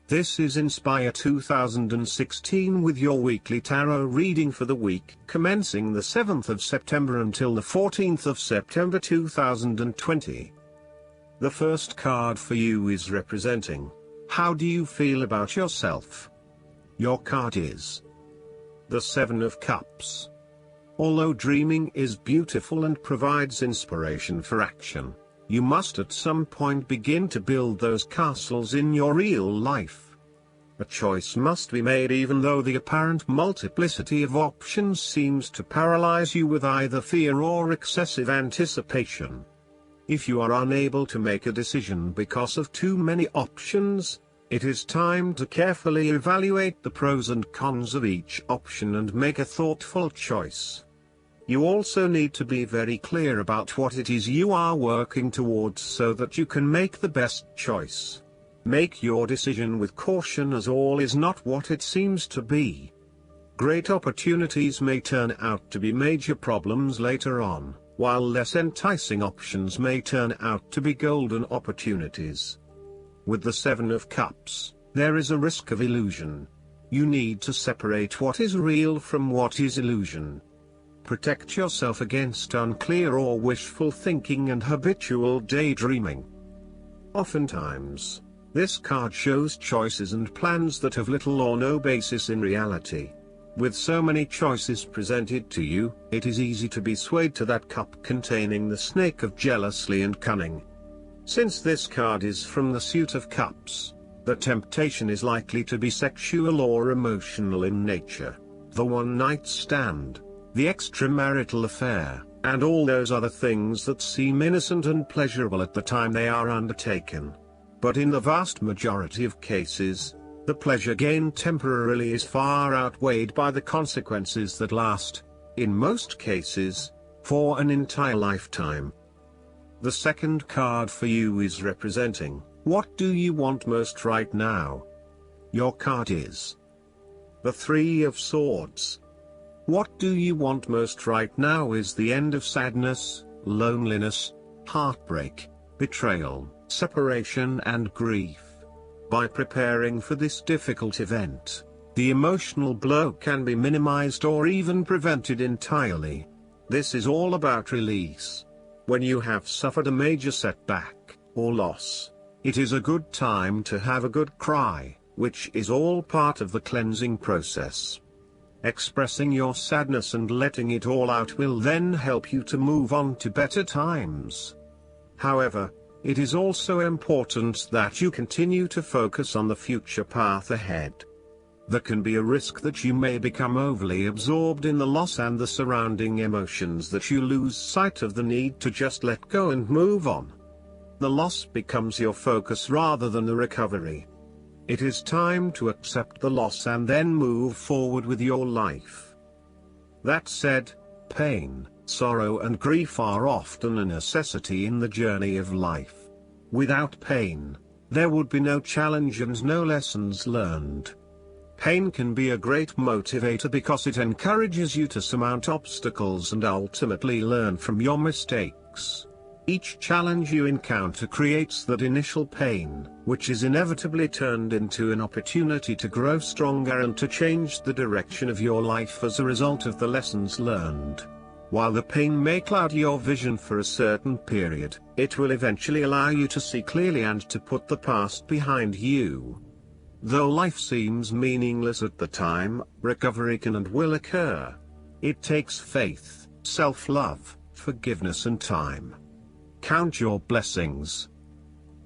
This is Inspire 2016 with your weekly tarot reading for the week commencing the 7th of September until the 14th of September 2020. The first card for you is representing, how do you feel about yourself? Your card is the Seven of Cups. Although dreaming is beautiful and provides inspiration for action, you must at some point begin to build those castles in your real life. A choice must be made even though the apparent multiplicity of options seems to paralyze you with either fear or excessive anticipation. If you are unable to make a decision because of too many options, it is time to carefully evaluate the pros and cons of each option and make a thoughtful choice. You also need to be very clear about what it is you are working towards so that you can make the best choice. Make your decision with caution, as all is not what it seems to be. Great opportunities may turn out to be major problems later on, while less enticing options may turn out to be golden opportunities. With the Seven of Cups, there is a risk of illusion. You need to separate what is real from what is illusion. Protect yourself against unclear or wishful thinking and habitual daydreaming. Oftentimes, this card shows choices and plans that have little or no basis in reality. With so many choices presented to you, it is easy to be swayed to that cup containing the snake of jealousy and cunning. Since this card is from the suit of cups, the temptation is likely to be sexual or emotional in nature. The one-night stand, the extramarital affair, and all those other things that seem innocent and pleasurable at the time they are undertaken. But in the vast majority of cases, the pleasure gained temporarily is far outweighed by the consequences that last, in most cases, for an entire lifetime. The second card for you is representing, what do you want most right now? Your card is the Three of Swords. What do you want most right now is the end of sadness, loneliness, heartbreak, betrayal, separation and grief. By preparing for this difficult event, the emotional blow can be minimized or even prevented entirely. This is all about release. When you have suffered a major setback, or loss, it is a good time to have a good cry, which is all part of the cleansing process. Expressing your sadness and letting it all out will then help you to move on to better times. However, it is also important that you continue to focus on the future path ahead. There can be a risk that you may become overly absorbed in the loss and the surrounding emotions that you lose sight of the need to just let go and move on. The loss becomes your focus rather than the recovery. It is time to accept the loss and then move forward with your life. That said, pain, sorrow and grief are often a necessity in the journey of life. Without pain, there would be no challenge and no lessons learned. Pain can be a great motivator because it encourages you to surmount obstacles and ultimately learn from your mistakes. Each challenge you encounter creates that initial pain, which is inevitably turned into an opportunity to grow stronger and to change the direction of your life as a result of the lessons learned. While the pain may cloud your vision for a certain period, it will eventually allow you to see clearly and to put the past behind you. Though life seems meaningless at the time, recovery can and will occur. It takes faith, self-love, forgiveness and time. Count your blessings.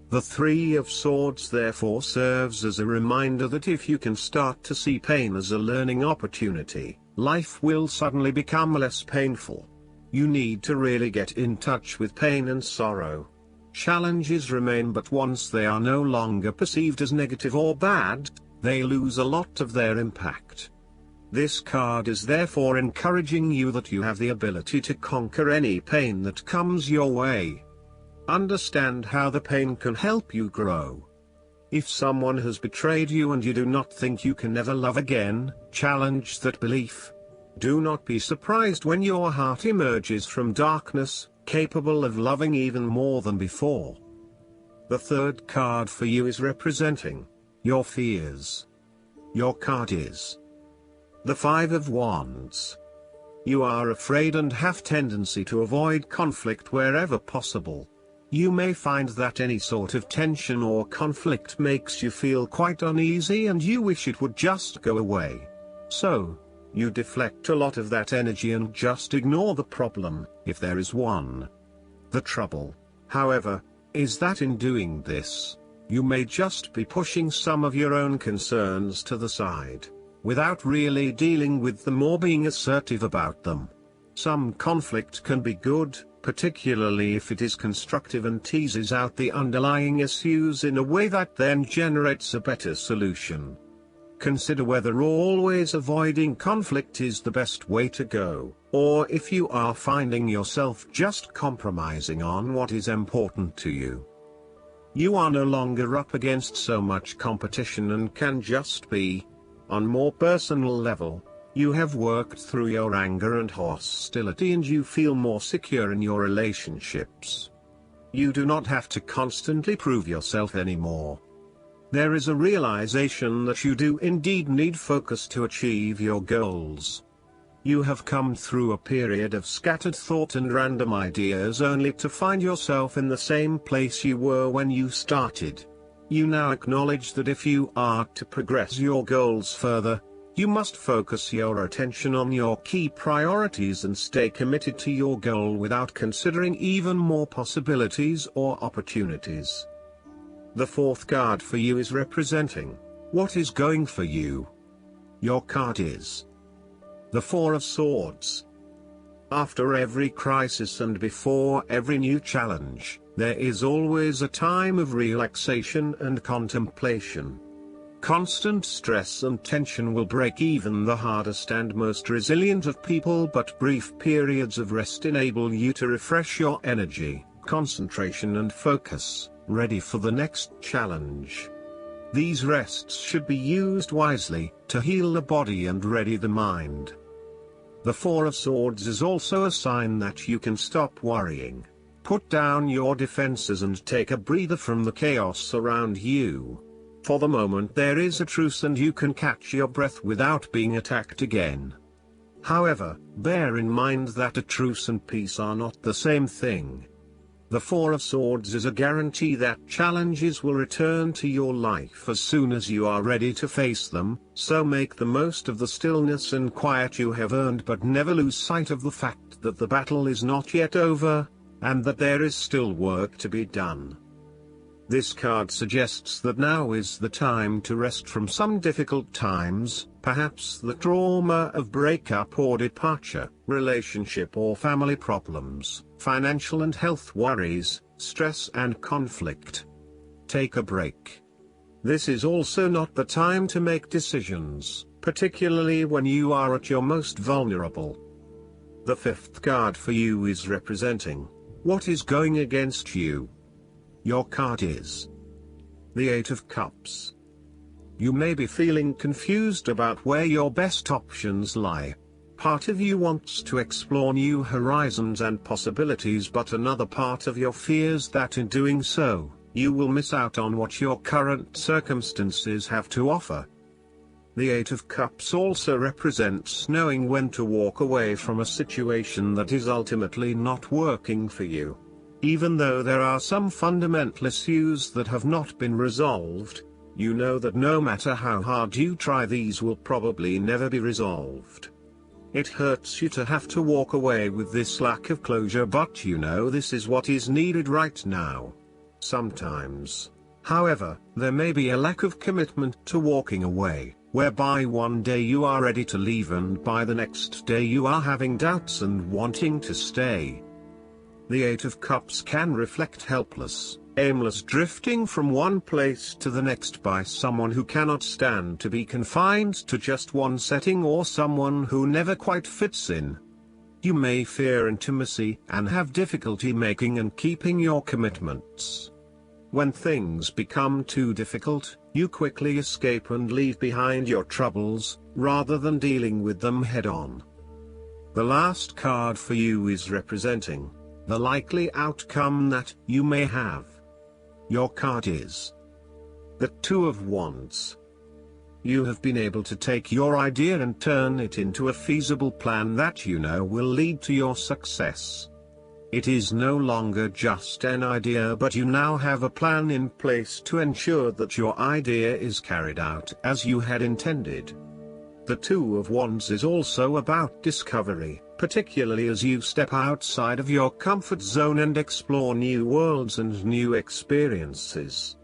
The Three of Swords therefore serves as a reminder that if you can start to see pain as a learning opportunity, life will suddenly become less painful. You need to really get in touch with pain and sorrow. Challenges remain, but once they are no longer perceived as negative or bad, they lose a lot of their impact. This card is therefore encouraging you that you have the ability to conquer any pain that comes your way. Understand how the pain can help you grow. If someone has betrayed you and you do not think you can never love again, challenge that belief. Do not be surprised when your heart emerges from darkness, capable of loving even more than before. The third card for you is representing Your fears. Your card is the Five of Wands. You are afraid and have tendency to avoid conflict wherever possible. You may find that any sort of tension or conflict makes you feel quite uneasy and you wish it would just go away. So, you deflect a lot of that energy and just ignore the problem, if there is one. The trouble, however, is that in doing this, you may just be pushing some of your own concerns to the side, without really dealing with them or being assertive about them. Some conflict can be good, particularly if it is constructive and teases out the underlying issues in a way that then generates a better solution. Consider whether always avoiding conflict is the best way to go, or if you are finding yourself just compromising on what is important to you. You are no longer up against so much competition and can just be. On more personal level, you have worked through your anger and hostility and you feel more secure in your relationships. You do not have to constantly prove yourself anymore. There is a realization that you do indeed need focus to achieve your goals. You have come through a period of scattered thought and random ideas only to find yourself in the same place you were when you started. You now acknowledge that if you are to progress your goals further, you must focus your attention on your key priorities and stay committed to your goal without considering even more possibilities or opportunities. The fourth card for you is representing what is going for you. Your card is the Four of Swords. After every crisis and before every new challenge, there is always a time of relaxation and contemplation. Constant stress and tension will break even the hardest and most resilient of people, but brief periods of rest enable you to refresh your energy, concentration and focus, ready for the next challenge. These rests should be used wisely, to heal the body and ready the mind. The Four of Swords is also a sign that you can stop worrying, put down your defenses and take a breather from the chaos around you. For the moment there is a truce and you can catch your breath without being attacked again. However, bear in mind that a truce and peace are not the same thing. The Four of Swords is a guarantee that challenges will return to your life as soon as you are ready to face them, so make the most of the stillness and quiet you have earned, but never lose sight of the fact that the battle is not yet over, and that there is still work to be done. This card suggests that now is the time to rest from some difficult times, perhaps the trauma of breakup or departure, relationship or family problems, financial and health worries, stress and conflict. Take a break. This is also not the time to make decisions, particularly when you are at your most vulnerable. The fifth card for you is representing what is going against you. Your card is the Eight of Cups. You may be feeling confused about where your best options lie. Part of you wants to explore new horizons and possibilities, but another part of you fears that in doing so, you will miss out on what your current circumstances have to offer. The Eight of Cups also represents knowing when to walk away from a situation that is ultimately not working for you. Even though there are some fundamental issues that have not been resolved, you know that no matter how hard you try, these will probably never be resolved. It hurts you to have to walk away with this lack of closure, but you know this is what is needed right now. Sometimes, however, there may be a lack of commitment to walking away, whereby one day you are ready to leave and by the next day you are having doubts and wanting to stay. The Eight of Cups can reflect helpless, aimless drifting from one place to the next by someone who cannot stand to be confined to just one setting, or someone who never quite fits in. You may fear intimacy and have difficulty making and keeping your commitments. When things become too difficult, you quickly escape and leave behind your troubles, rather than dealing with them head-on. The last card for you is representing the likely outcome that you may have. Your card is The Two of Wands. You have been able to take your idea and turn it into a feasible plan that you know will lead to your success. It is no longer just an idea, but you now have a plan in place to ensure that your idea is carried out as you had intended. The Two of Wands is also about discovery, particularly as you step outside of your comfort zone and explore new worlds and new experiences.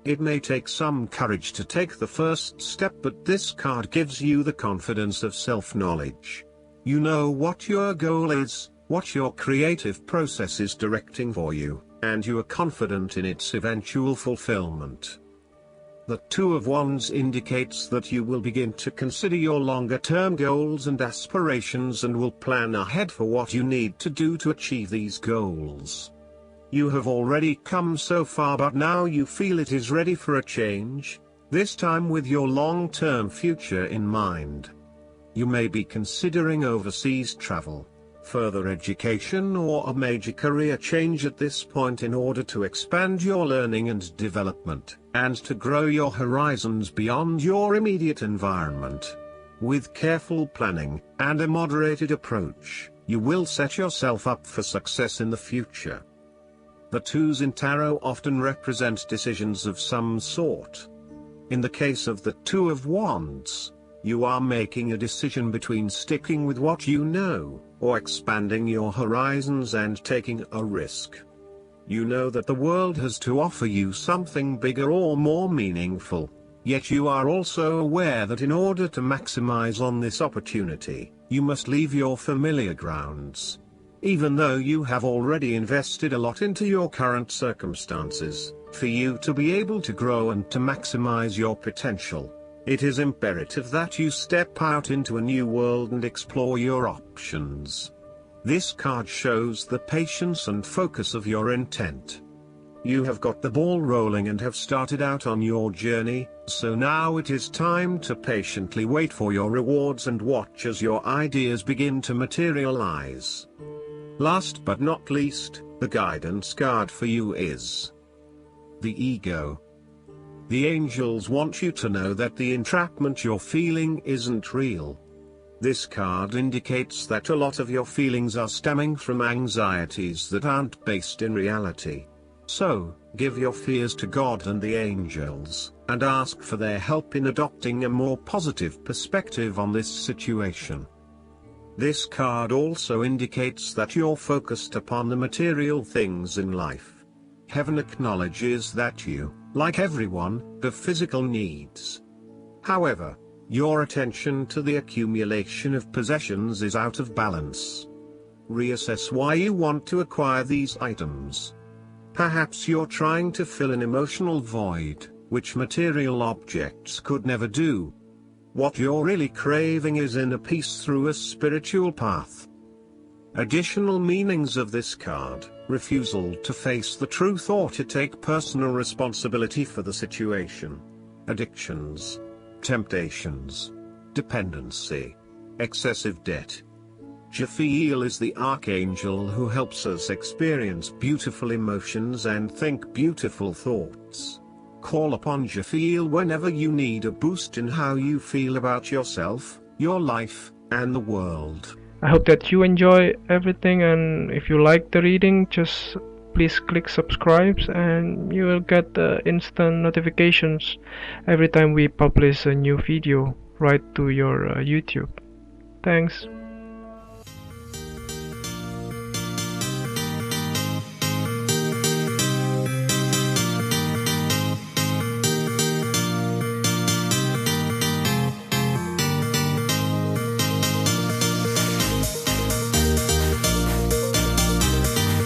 It may take some courage to take the first step, but this card gives you the confidence of self-knowledge. You know what your goal is, what your creative process is directing for you, and you are confident in its eventual fulfillment. The Two of Wands indicates that you will begin to consider your longer-term goals and aspirations and will plan ahead for what you need to do to achieve these goals. You have already come so far, but now you feel it is ready for a change, this time with your long-term future in mind. You may be considering overseas travel, further education, or a major career change at this point in order to expand your learning and development, and to grow your horizons beyond your immediate environment. With careful planning, and a moderated approach, you will set yourself up for success in the future. The twos in tarot often represent decisions of some sort. In the case of the Two of Wands, you are making a decision between sticking with what you know, or expanding your horizons and taking a risk. You know that the world has to offer you something bigger or more meaningful, yet you are also aware that in order to maximize on this opportunity, you must leave your familiar grounds. Even though you have already invested a lot into your current circumstances, for you to be able to grow and to maximize your potential, it is imperative that you step out into a new world and explore your options. This card shows the patience and focus of your intent. You have got the ball rolling and have started out on your journey, so now it is time to patiently wait for your rewards and watch as your ideas begin to materialize. Last but not least, the guidance card for you is the Ego. The angels want you to know that the entrapment you're feeling isn't real. This card indicates that a lot of your feelings are stemming from anxieties that aren't based in reality. So, give your fears to God and the angels, and ask for their help in adopting a more positive perspective on this situation. This card also indicates that you're focused upon the material things in life. Heaven acknowledges that you, like everyone, have physical needs. However, your attention to the accumulation of possessions is out of balance. Reassess why you want to acquire these items. Perhaps you're trying to fill an emotional void, which material objects could never do. What you're really craving is inner peace through a spiritual path. Additional meanings of this card: refusal to face the truth or to take personal responsibility for the situation. Addictions, temptations, dependency, excessive debt. Jophiel is the archangel who helps us experience beautiful emotions and think beautiful thoughts. Call upon Jophiel whenever you need a boost in how you feel about yourself, your life, and the world. I hope that you enjoy everything, and if you like the reading, just please click subscribe and you will get instant notifications every time we publish a new video right to your YouTube. Thanks.